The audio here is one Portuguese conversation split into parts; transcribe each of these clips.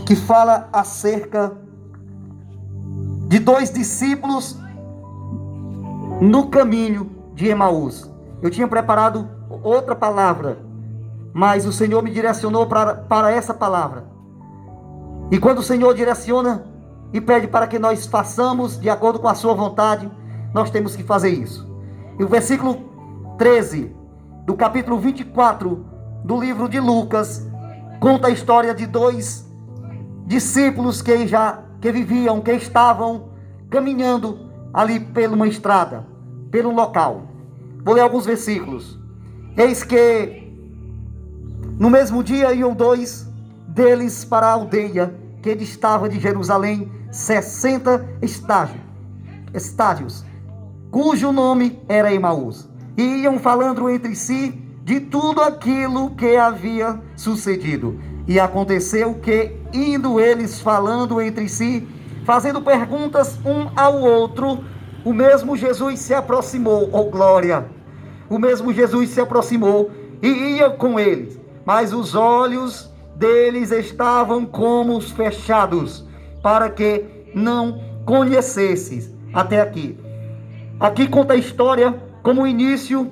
que fala acerca de dois discípulos no caminho de Emaús. Eu tinha preparado outra palavra, mas o Senhor me direcionou para essa palavra. E quando o Senhor direciona e pede para que nós façamos de acordo com a sua vontade, nós temos que fazer isso. E o versículo 13 do capítulo 24 do livro de Lucas conta a história de dois discípulos que estavam caminhando ali por uma estrada, pelo local. Vou ler alguns versículos. Eis que no mesmo dia iam dois deles para a aldeia que distava de Jerusalém 60 estádios, cujo nome era Emaús. E iam falando entre si de tudo aquilo que havia sucedido. E aconteceu que, indo eles falando entre si, fazendo perguntas um ao outro, o mesmo Jesus se aproximou, oh glória! O mesmo Jesus se aproximou e ia com eles, mas os olhos deles estavam como fechados, para que não conhecesses. Até aqui. Aqui conta a história como o início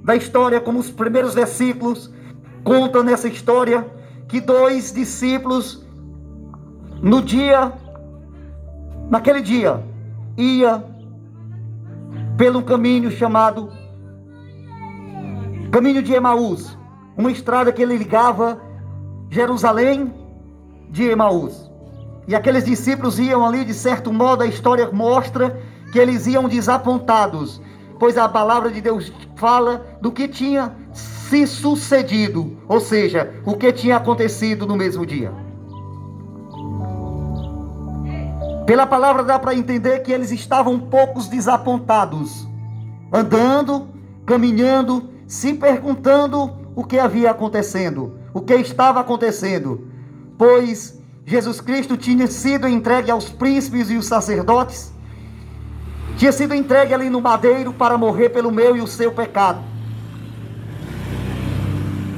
da história, como os primeiros versículos contam nessa história, que dois discípulos naquele dia, ia pelo caminho chamado Caminho de Emaús, uma estrada que ele ligava Jerusalém de Emaús. E aqueles discípulos iam ali, de certo modo, a história mostra que eles iam desapontados, pois a palavra de Deus fala do que tinha se sucedido, ou seja, o que tinha acontecido no mesmo dia. Pela palavra dá para entender que eles estavam um pouco desapontados, andando, caminhando, se perguntando o que havia acontecendo, o que estava acontecendo, pois Jesus Cristo tinha sido entregue aos príncipes e os sacerdotes, tinha sido entregue ali no madeiro para morrer pelo meu e o seu pecado.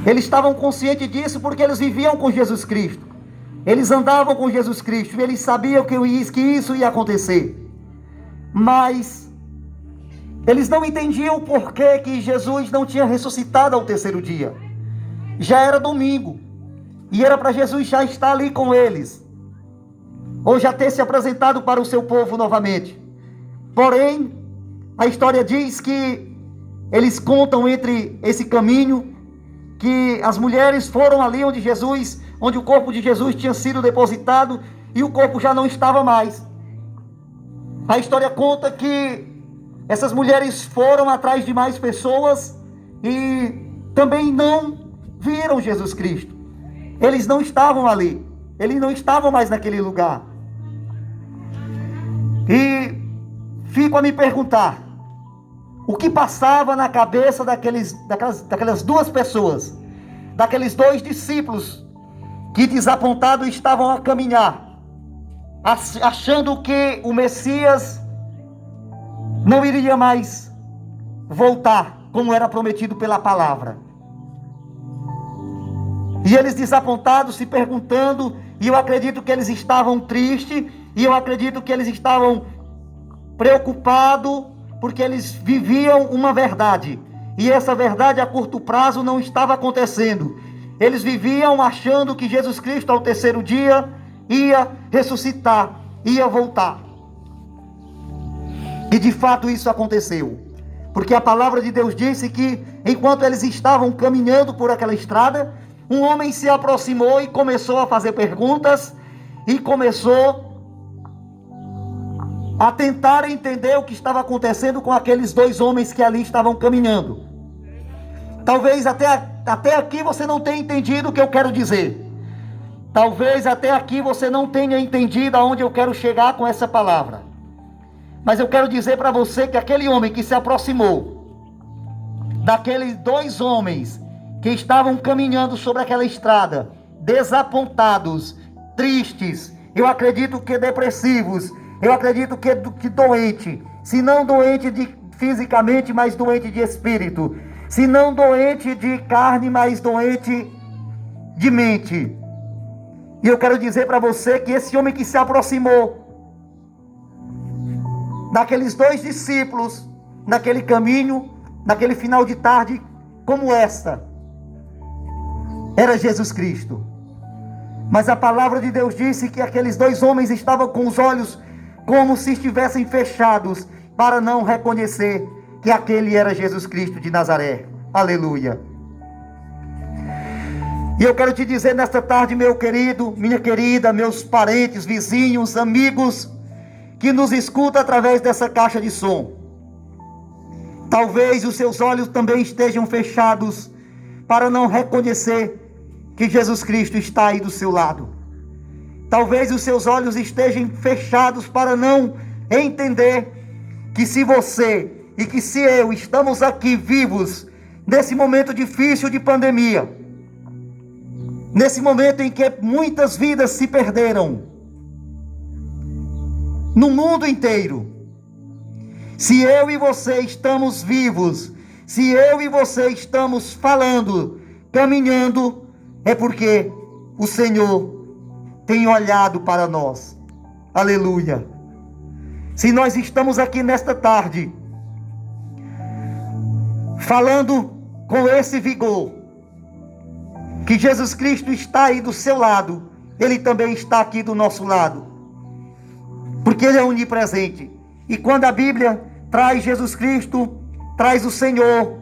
Eles estavam conscientes disso porque eles viviam com Jesus Cristo, eles andavam com Jesus Cristo, eles sabiam que isso ia acontecer, mas eles não entendiam o porquê que Jesus não tinha ressuscitado ao terceiro dia. Já era domingo, e era para Jesus já estar ali com eles, ou já ter se apresentado para o seu povo novamente. Porém, a história diz que eles contam entre esse caminho, que as mulheres foram ali onde o corpo de Jesus tinha sido depositado, e o corpo já não estava mais. A história conta que essas mulheres foram atrás de mais pessoas e também não viram Jesus Cristo. Eles não estavam ali, eles não estavam mais naquele lugar. E fico a me perguntar, o que passava na cabeça daquelas duas pessoas, daqueles dois discípulos que desapontados estavam a caminhar, achando que o Messias não iria mais voltar, como era prometido pela palavra. E eles desapontados, se perguntando, e eu acredito que eles estavam tristes, e eu acredito que eles estavam preocupados, porque eles viviam uma verdade, e essa verdade a curto prazo não estava acontecendo. Eles viviam achando que Jesus Cristo ao terceiro dia ia ressuscitar, ia voltar. E de fato isso aconteceu, porque a palavra de Deus disse que enquanto eles estavam caminhando por aquela estrada, um homem se aproximou e começou a fazer perguntas, e começou a tentar entender o que estava acontecendo com aqueles dois homens que ali estavam caminhando. Talvez até aqui você não tenha entendido o que eu quero dizer. Talvez até aqui você não tenha entendido aonde eu quero chegar com essa palavra. Mas eu quero dizer para você que aquele homem que se aproximou daqueles dois homens que estavam caminhando sobre aquela estrada, desapontados, tristes, eu acredito que depressivos, eu acredito que doente, se não doente fisicamente, mas doente de espírito, se não doente de carne, mas doente de mente. E eu quero dizer para você que esse homem que se aproximou daqueles dois discípulos, naquele caminho, naquele final de tarde como esta, era Jesus Cristo. Mas a palavra de Deus disse que aqueles dois homens estavam com os olhos como se estivessem fechados, para não reconhecer que aquele era Jesus Cristo de Nazaré. Aleluia. E eu quero te dizer nesta tarde, meu querido, minha querida, meus parentes, vizinhos, amigos, que nos escuta através dessa caixa de som. Talvez os seus olhos também estejam fechados para não reconhecer que Jesus Cristo está aí do seu lado. Talvez os seus olhos estejam fechados para não entender que se você e que se eu estamos aqui vivos nesse momento difícil de pandemia, nesse momento em que muitas vidas se perderam no mundo inteiro, se eu e você estamos vivos, se eu e você estamos falando, caminhando, é porque o Senhor tem olhado para nós. Aleluia. Se nós estamos aqui nesta tarde falando com esse vigor, que Jesus Cristo está aí do seu lado, Ele também está aqui do nosso lado, porque Ele é onipresente. E quando a Bíblia traz Jesus Cristo, traz o Senhor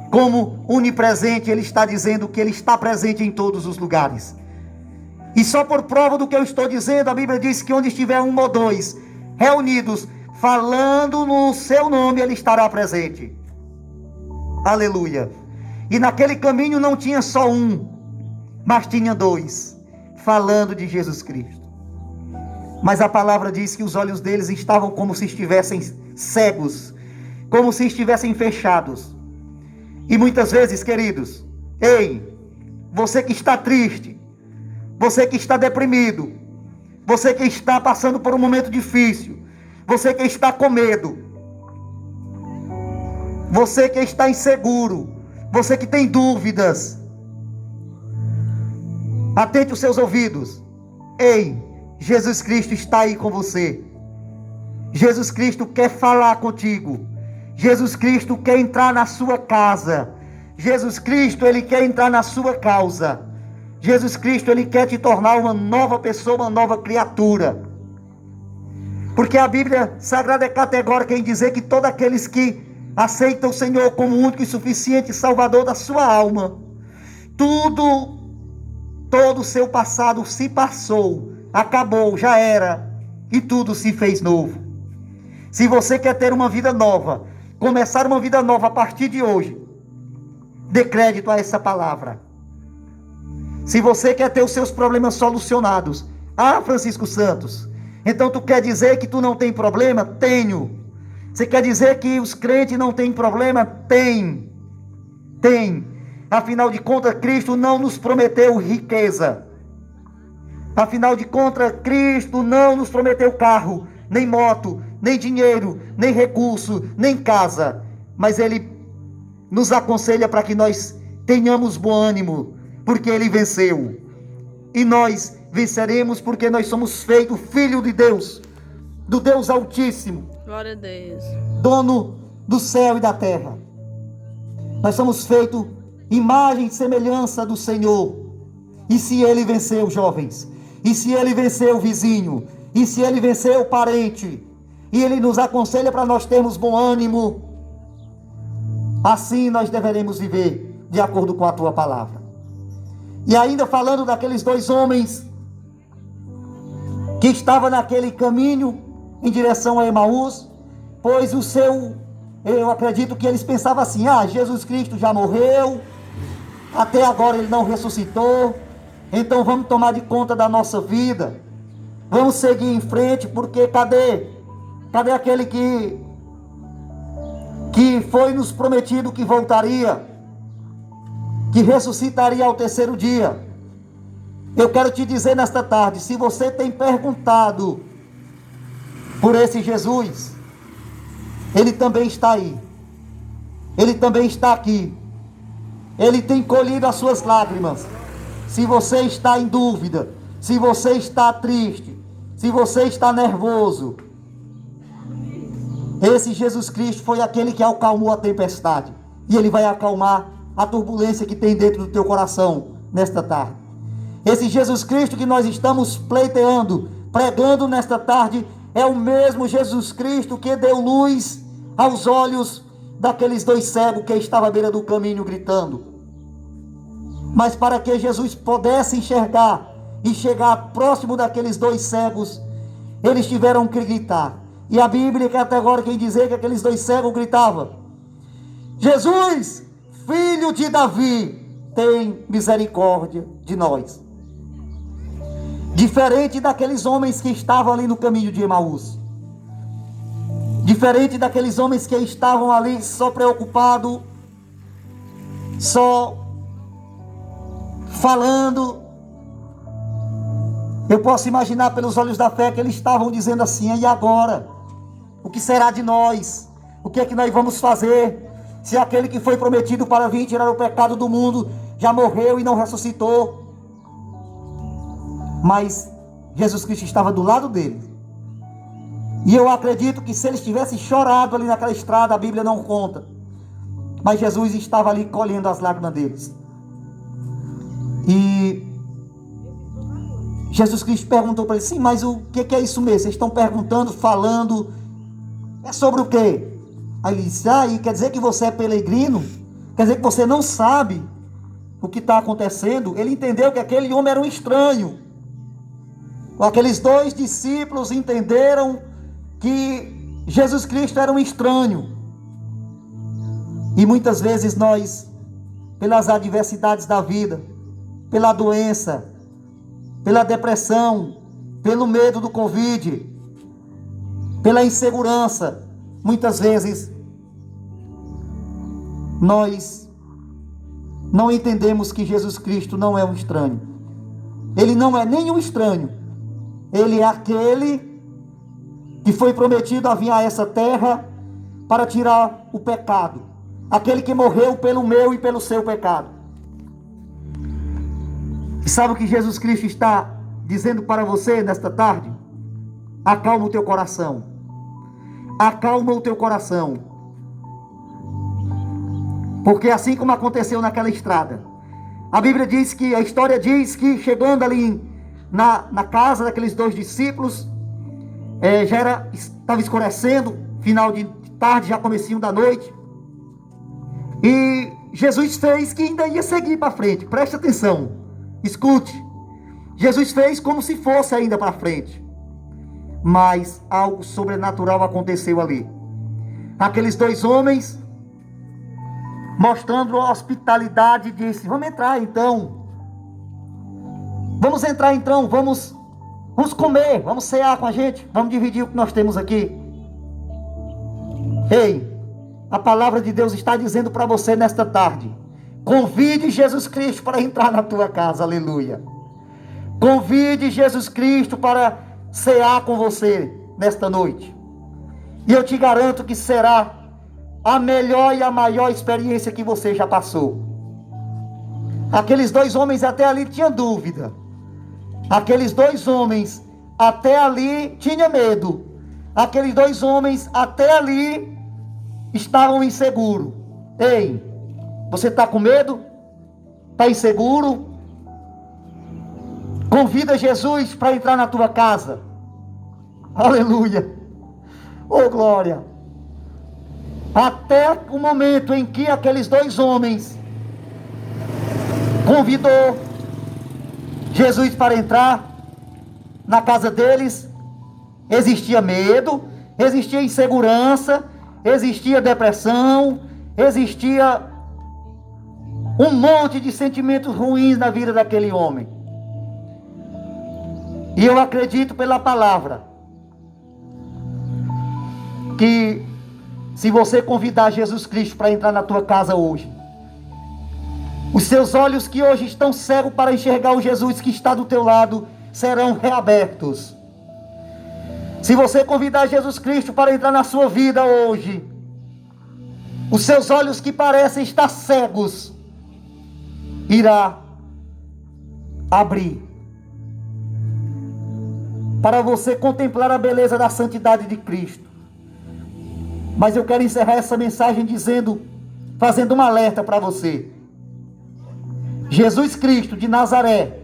como onipresente, Ele está dizendo que Ele está presente em todos os lugares. E só por prova do que eu estou dizendo, a Bíblia diz que onde estiver um ou dois reunidos, falando no seu nome, Ele estará presente. Aleluia. E naquele caminho não tinha só um, mas tinha dois, falando de Jesus Cristo. Mas a palavra diz que os olhos deles estavam como se estivessem cegos, como se estivessem fechados. E muitas vezes, queridos, ei, você que está triste, você que está deprimido, você que está passando por um momento difícil, você que está com medo, você que está inseguro, você que tem dúvidas, atente os seus ouvidos. Ei, Jesus Cristo está aí com você. Jesus Cristo quer falar contigo. Jesus Cristo quer entrar na sua casa. Jesus Cristo, Ele quer entrar na sua causa. Jesus Cristo, Ele quer te tornar uma nova pessoa, uma nova criatura. Porque a Bíblia Sagrada é categórica em dizer que todos aqueles que aceitam o Senhor como único e suficiente Salvador da sua alma, todo o seu passado se passou, acabou, já era, e tudo se fez novo. Se você quer ter uma vida nova, começar uma vida nova a partir de hoje, dê crédito a essa palavra. Se você quer ter os seus problemas solucionados, Francisco Santos, então tu quer dizer que tu não tem problema? Tenho. Você quer dizer que os crentes não têm problema? Tem. Afinal de contas, Cristo não nos prometeu riqueza. Afinal de contas, Cristo não nos prometeu carro, nem moto, nem dinheiro, nem recurso, nem casa. Mas Ele nos aconselha para que nós tenhamos bom ânimo, porque Ele venceu. E nós venceremos porque nós somos feitos filhos de Deus, do Deus Altíssimo. Glória a Deus. Dono do céu e da terra. Nós somos feitos imagem e semelhança do Senhor. E se Ele venceu, jovens, e se Ele venceu, vizinho, e se Ele venceu, parente, e Ele nos aconselha para nós termos bom ânimo, assim nós deveremos viver de acordo com a Tua palavra. E ainda falando daqueles dois homens que estavam naquele caminho em direção a Emaús, pois eu acredito que eles pensavam assim: Jesus Cristo já morreu, até agora Ele não ressuscitou, então vamos tomar de conta da nossa vida, vamos seguir em frente, porque cadê aquele que foi nos prometido que voltaria, que ressuscitaria ao terceiro dia? Eu quero te dizer nesta tarde, se você tem perguntado por esse Jesus, Ele também está aí, Ele também está aqui, Ele tem colhido as suas lágrimas. se você está em dúvida, se você está triste, se você está nervoso, esse Jesus Cristo foi aquele que acalmou a tempestade. E Ele vai acalmar a turbulência que tem dentro do teu coração nesta tarde. Esse Jesus Cristo que nós estamos pleiteando, pregando nesta tarde, é o mesmo Jesus Cristo que deu luz aos olhos daqueles dois cegos que estavam à beira do caminho gritando. Mas para que Jesus pudesse enxergar e chegar próximo daqueles dois cegos, eles tiveram que gritar. E a Bíblia categórica em dizer que aqueles dois cegos gritavam: Jesus, filho de Davi, tem misericórdia de nós. Diferente daqueles homens que estavam ali no caminho de Emaús. Diferente daqueles homens que estavam ali só preocupados, só falando. Eu posso imaginar pelos olhos da fé que eles estavam dizendo assim: e agora? O que será de nós? O que é que nós vamos fazer? Se aquele que foi prometido para vir tirar o pecado do mundo já morreu e não ressuscitou. Mas Jesus Cristo estava do lado deles. E eu acredito que se eles tivessem chorado ali naquela estrada, a Bíblia não conta. Mas Jesus estava ali colhendo as lágrimas deles. E Jesus Cristo perguntou para eles: sim, mas o que é isso mesmo? Vocês estão perguntando, falando, é sobre o quê? Aí ele disse: e quer dizer que você é peregrino? Quer dizer que você não sabe o que está acontecendo? Ele entendeu que aquele homem era um estranho. Aqueles dois discípulos entenderam que Jesus Cristo era um estranho. E muitas vezes nós, pelas adversidades da vida, pela doença, pela depressão, pelo medo do Covid, pela insegurança, muitas vezes nós não entendemos que Jesus Cristo não é um estranho. Ele não é nem um estranho. Ele é aquele que foi prometido a vir a essa terra para tirar o pecado. Aquele que morreu pelo meu e pelo seu pecado. E sabe o que Jesus Cristo está dizendo para você nesta tarde? Acalma o teu coração. Acalma o teu coração. Porque assim como aconteceu naquela estrada, a Bíblia diz que, a história diz que chegando ali na casa daqueles dois discípulos, já estava escurecendo, final de tarde, já comecinho da noite. E Jesus fez que ainda ia seguir para frente. Preste atenção, escute. Jesus fez como se fosse ainda para frente. Mas algo sobrenatural aconteceu ali. Aqueles dois homens, mostrando a hospitalidade, disse: vamos entrar então. Vamos entrar então, vamos comer, vamos cear com a gente, vamos dividir o que nós temos aqui. Ei, a palavra de Deus está dizendo para você nesta tarde: convide Jesus Cristo para entrar na tua casa, aleluia. Convide Jesus Cristo para cear com você nesta noite. E eu te garanto que será a melhor e a maior experiência que você já passou. Aqueles dois homens até ali tinham dúvida. Aqueles dois homens até ali tinham medo. Aqueles dois homens até ali estavam inseguros. Ei, você está com medo? Está inseguro? Convida Jesus para entrar na tua casa. Aleluia. Oh, glória. Até o momento em que aqueles dois homens convidou Jesus para entrar na casa deles, existia medo, existia insegurança, existia depressão, existia um monte de sentimentos ruins na vida daquele homem. E eu acredito pela palavra que se você convidar Jesus Cristo para entrar na tua casa hoje, os seus olhos que hoje estão cegos para enxergar o Jesus que está do teu lado serão reabertos. Se você convidar Jesus Cristo para entrar na sua vida hoje, os seus olhos que parecem estar cegos irá abrir para você contemplar a beleza da santidade de Cristo. Mas eu quero encerrar essa mensagem fazendo um alerta para você. Jesus Cristo de Nazaré,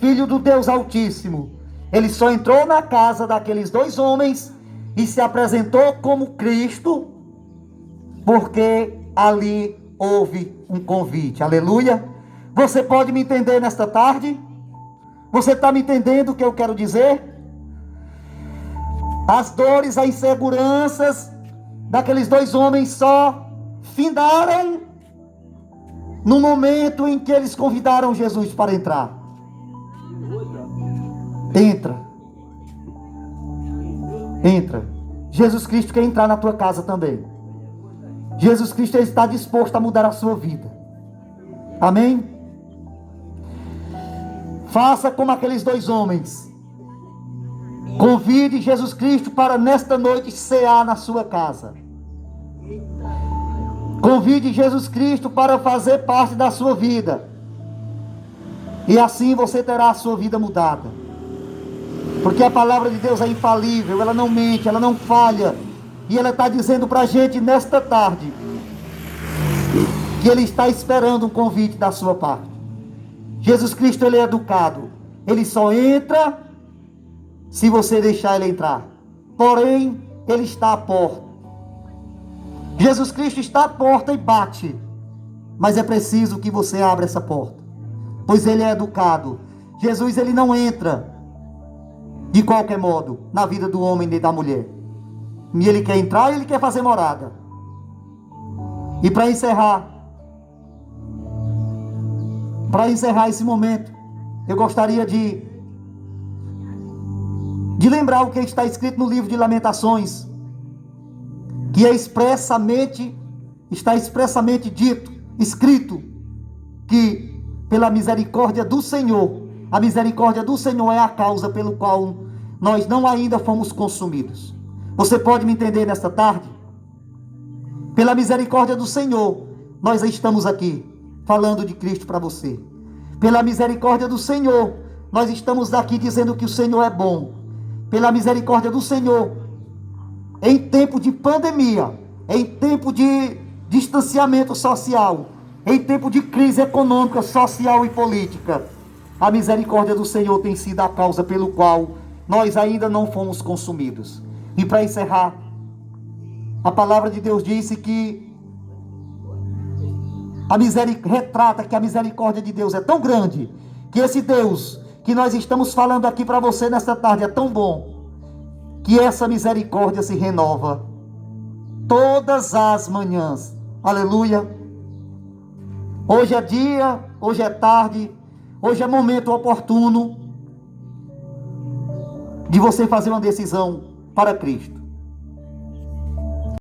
Filho do Deus Altíssimo, ele só entrou na casa daqueles dois homens e se apresentou como Cristo, porque ali houve um convite. Aleluia! Você pode me entender nesta tarde? Você está me entendendo o que eu quero dizer? As dores, as inseguranças daqueles dois homens só findaram no momento em que eles convidaram Jesus para entrar. Entra. Jesus Cristo quer entrar na tua casa também. Jesus Cristo está disposto a mudar a sua vida. Amém? Faça como aqueles dois homens. Convide Jesus Cristo para nesta noite cear na sua casa. Convide Jesus Cristo para fazer parte da sua vida. E assim você terá a sua vida mudada. Porque a palavra de Deus é infalível, ela não mente, ela não falha. E ela está dizendo para a gente nesta tarde que Ele está esperando um convite da sua parte. Jesus Cristo, Ele é educado. Ele só entra se você deixar Ele entrar. Porém, Ele está à porta. Jesus Cristo está à porta e bate. Mas é preciso que você abra essa porta, pois Ele é educado. Jesus, Ele não entra de qualquer modo na vida do homem nem da mulher. E Ele quer entrar e Ele quer fazer morada. E para encerrar esse momento, eu gostaria de lembrar o que está escrito no livro de Lamentações, que está expressamente escrito, que pela misericórdia do Senhor, a misericórdia do Senhor é a causa pelo qual nós não ainda fomos consumidos. Você pode me entender nesta tarde? Pela misericórdia do Senhor, nós estamos aqui falando de Cristo para você. Pela misericórdia do Senhor, nós estamos aqui dizendo que o Senhor é bom. Pela misericórdia do Senhor, em tempo de pandemia, em tempo de distanciamento social, em tempo de crise econômica, social e política, a misericórdia do Senhor tem sido a causa pelo qual nós ainda não fomos consumidos. E para encerrar, a palavra de Deus disse que retrata que a misericórdia de Deus é tão grande, que esse Deus que nós estamos falando aqui para você nesta tarde é tão bom, que essa misericórdia se renova todas as manhãs. Aleluia! Hoje é dia, hoje é tarde, hoje é momento oportuno de você fazer uma decisão para Cristo.